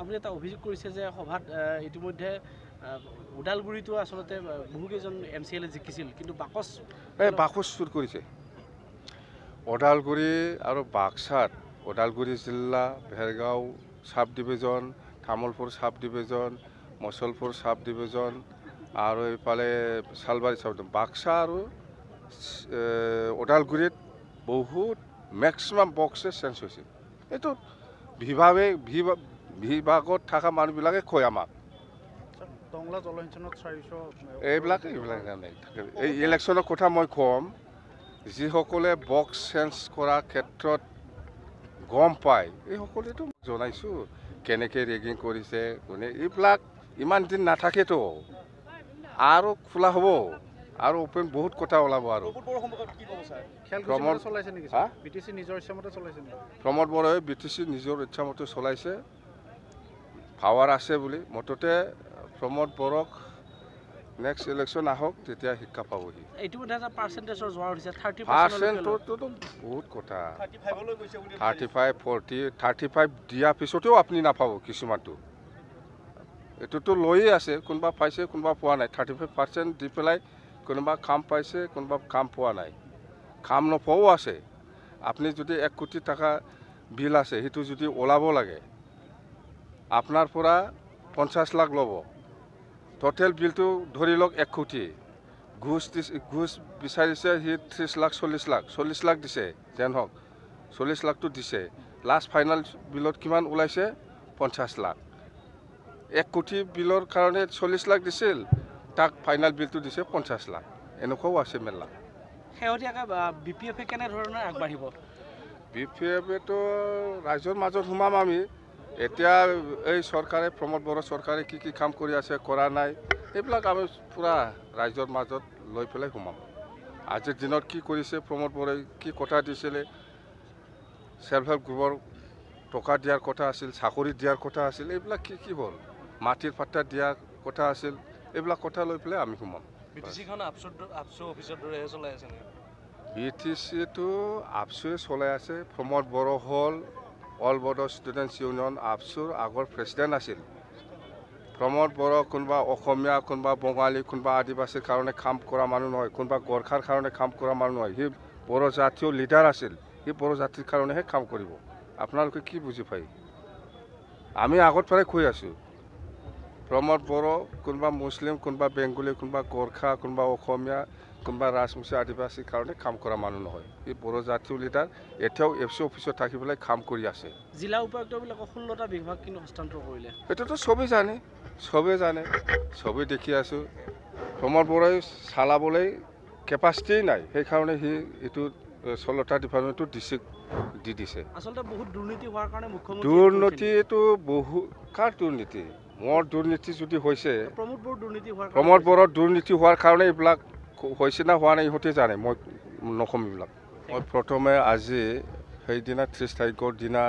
আপুনি এটা অভিযোগ কৰিছে যে সভাত ইতিমধ্যে উদালগুৰিটো আচলতে বহুকেইজন MCLA জিকিছিল কিন্তু বাকচ চুৰ কৰিছে ওদালগুৰি আৰু বাক্সাত ওদালগুৰি জিলা Bhergaon sub division Tamulpur sub division Mushalpur sub division আৰু এইফালে চালবাৰী সাব ডিভিজন বাক্সা আৰু ওদালগুৰিত বহুত মেক্সিমাম বক্সে চেঞ্জ হৈছে এইটো বিভাগত থকা মানুহবিলাকে কয় আমাক এইবিলাক এই ইলেকশ্যনৰ কথা মই ক'ম যিসকলে বক্স চেঞ্জ কৰাৰ ক্ষেত্ৰত গম পায় এইসকলেতো জনাইছোঁ কেনেকৈ ৰেগিং কৰিছে কোনে এইবিলাক ইমান দিন নাথাকেতো আৰু খোলা হ'ব আৰু অপেন বহুত কথা ওলাব আৰু প্ৰমোদ বড়োৱে BTC নিজৰ ইচ্ছামতে চলাইছে পাৱাৰ আছে বুলি মুঠতে প্ৰমোদ বড়োক নেক্সট ইলেকশ্যন আহক তেতিয়া শিক্ষা পাবহি পাৰ্চেণ্টটোতো বহুত কথা 35 40 35 দিয়াৰ পিছতেও আপুনি নাপাব কিছুমানটো এইটোতো লৈয়ে আছে কোনোবা পাইছে কোনোবা পোৱা নাই 35% দি পেলাই কোনোবা কাম পাইছে কোনোবা কাম পোৱা নাই কাম নোপোৱাও আছে আপুনি যদি 1 কোটি টকা বিল আছে সেইটো যদি ওলাব লাগে আপোনাৰ পৰা 50 লাখ ল'ব টোটেল বিলটো ধৰি লওক 1 কোটি ঘুষ বিচাৰিছে সি 30 লাখ 40 লাখ দিছে যেন হওক 40 লাখটো দিছে লাষ্ট ফাইনেল বিলত কিমান ওলাইছে 50 লাখ 1 কোটি বিলৰ কাৰণে 40 লাখ দিছিল তাক ফাইনেল বিলটো দিছে 50 লাখ এনেকুৱাও আছে মেলা BPF কেনেধৰণে আগবাঢ়িব BPFটো ৰাইজৰ মাজত সোমাম আমি এতিয়া এই চৰকাৰে প্ৰমোদ বড়ো চৰকাৰে কি কাম কৰি আছে কৰা নাই এইবিলাক আমি পুৰা ৰাইজৰ মাজত লৈ পেলাই সোমাম আজিৰ দিনত কি কৰিছে প্ৰমোদ বড়োই কি কথা দিছিলে সেল্ফ হেল্প গ্ৰুপৰ টকা দিয়াৰ কথা আছিল চাকৰি দিয়াৰ কথা আছিল এইবিলাক কি হ'ল মাটিৰ পাট্টা দিয়াৰ কথা আছিল এইবিলাক কথা লৈ পেলাই আমি সোমাম BTCটো আপচুৱে চলাই আছে প্ৰমোদ বড়ো হ'ল অল বড়ো ষ্টুডেণ্টছ ইউনিয়ন আপচুৰ আগৰ প্ৰেচিডেণ্ট আছিল প্ৰমোদ বড়ো কোনোবা অসমীয়া কোনোবা বঙালী কোনোবা আদিবাসীৰ কাৰণে কাম কৰা মানুহ নহয় কোনোবা গোৰ্খাৰ কাৰণে কাম কৰা মানুহ নহয় সি বড়ো জাতীয় লিডাৰ আছিল সি বড়ো জাতিৰ কাৰণেহে কাম কৰিব আপোনালোকে কি বুজি পায় আমি আগত পৰাই কৈ আছোঁ প্ৰমোদ বড়ো কোনোবা মুছলিম কোনোবা বেংগলী কোনোবা গোৰ্খা কোনোবা অসমীয়া কোনোবা ৰাজবংশী আদিবাসীৰ কাৰণে কাম কৰা মানুহ নহয় এই বড়ো জাতীয় লিডাৰ এতিয়াও FC অফিচত থাকি পেলাই কাম কৰি আছে জিলা উপায়ুক্তবিলাকক 16টা বিভাগ কিন্তু হস্তান্তৰ কৰিলে এইটোতো চবেই জানে চবেই দেখি আছোঁ প্ৰমোদ বড়োই চালাবলৈ কেপাচিটিয়েই নাই সেইকাৰণে সি এইটো 16টা ডিপাৰ্টমেণ্টটো দি দিছে আচলতে বহুত দুৰ্নীতি হোৱাৰ কাৰণে দুৰ্নীতিটো বহু কাৰ দুৰ্নীতি মোৰ দুৰ্নীতি যদি হৈছে প্ৰমোদ বড়োৰ দুৰ্নীতি হোৱাৰ কাৰণে এইবিলাক হৈছে না হোৱা নাই ইহঁতে জানে মই নকম এইবিলাক মই প্ৰথমে আজি সেইদিনা 30 তাৰিখৰ দিনা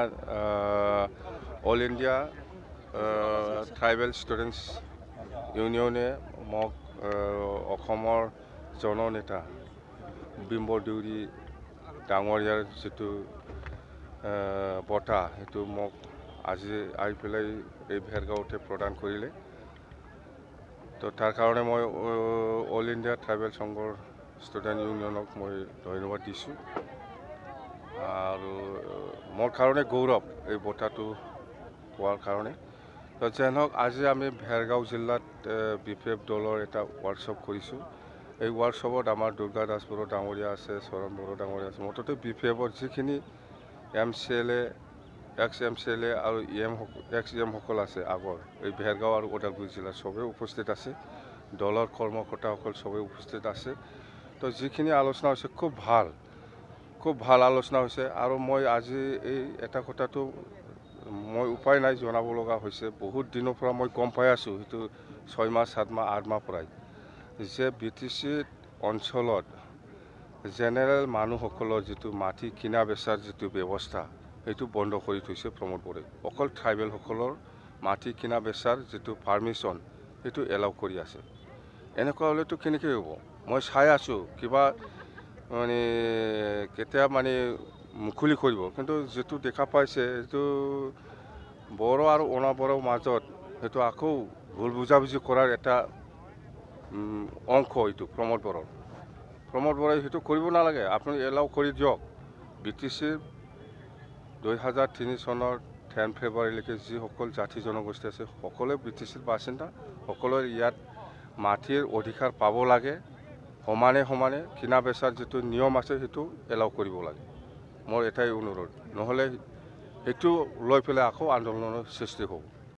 অল ইণ্ডিয়া ট্ৰাইবেল ষ্টুডেণ্টছ ইউনিয়নে মোক অসমৰ জননেতা বিম্বৰ দেউৰী ডাঙৰীয়াৰ যিটো বঁটা সেইটো মোক আজি আহি পেলাই এই ভেৰগাঁৱতে প্ৰদান কৰিলে তো তাৰ কাৰণে মই অল ইণ্ডিয়া ট্ৰাইবেল সংঘৰ ষ্টুডেণ্ট ইউনিয়নক মই ধন্যবাদ দিছোঁ আৰু মোৰ কাৰণে গৌৰৱ এই বঁটাটো পোৱাৰ কাৰণে তো যেন হওক আজি আমি ভেৰগাঁও জিলাত BPF দলৰ এটা ৱৰ্কশ্বপ কৰিছোঁ এই ৱৰ্কশ্বপত আমাৰ দুৰ্গা দাস বড়ো ডাঙৰীয়া আছে চৰণ বড়ো ডাঙৰীয়া আছে মুঠতে BPFৰ যিখিনি MCLA ex-MCLA আৰু ex-EM সকল আছে আগৰ এই ভেৰগাঁও আৰু ওদালগুৰি জিলাৰ চবেই উপস্থিত আছে দলৰ কৰ্মকৰ্তাসকল চবেই উপস্থিত আছে তো যিখিনি আলোচনা হৈছে খুব ভাল আলোচনা হৈছে আৰু মই আজি এই এটা কথাটো মই উপায় নাই জনাব লগা হৈছে বহুত দিনৰ পৰা মই গম পাই আছোঁ সেইটো 6 মাহ 7 মাহ 8 মাহ পৰাই যে BTC অঞ্চলত জেনেৰেল মানুহসকলৰ যিটো মাটি কিনা বেচাৰ যিটো ব্যৱস্থা সেইটো বন্ধ কৰি থৈছে প্ৰমোদ বড়োই অকল ট্ৰাইবেলসকলৰ মাটি কিনা বেচাৰ যিটো পাৰ্মিশ্যন সেইটো এলাউ কৰি আছে এনেকুৱা হ'লেতো কেনেকৈ হ'ব মই চাই আছোঁ কিবা মানে কেতিয়া মানে মুকলি কৰিব কিন্তু যেটো দেখা পাইছে এইটো বড়ো আৰু অনাবড়োৰ মাজত সেইটো আকৌ ভুল বুজাবুজি কৰাৰ এটা অংশ এইটো প্ৰমোদ বড়োই সেইটো কৰিব নালাগে আপুনি এলাও কৰি দিয়ক BTCৰ 2003 চনৰ 10 ফেব্ৰুৱাৰীলৈকে যিসকল জাতি জনগোষ্ঠী আছে সকলোৱে BTCৰ বাসিন্দা সকলোৱে ইয়াত মাটিৰ অধিকাৰ পাব লাগে সমানে কিনা বেচাৰ যিটো নিয়ম আছে সেইটো এলাও কৰিব লাগে মোৰ এটাই অনুৰোধ নহ'লে সেইটো লৈ পেলাই আকৌ আন্দোলনৰ সৃষ্টি হ'ব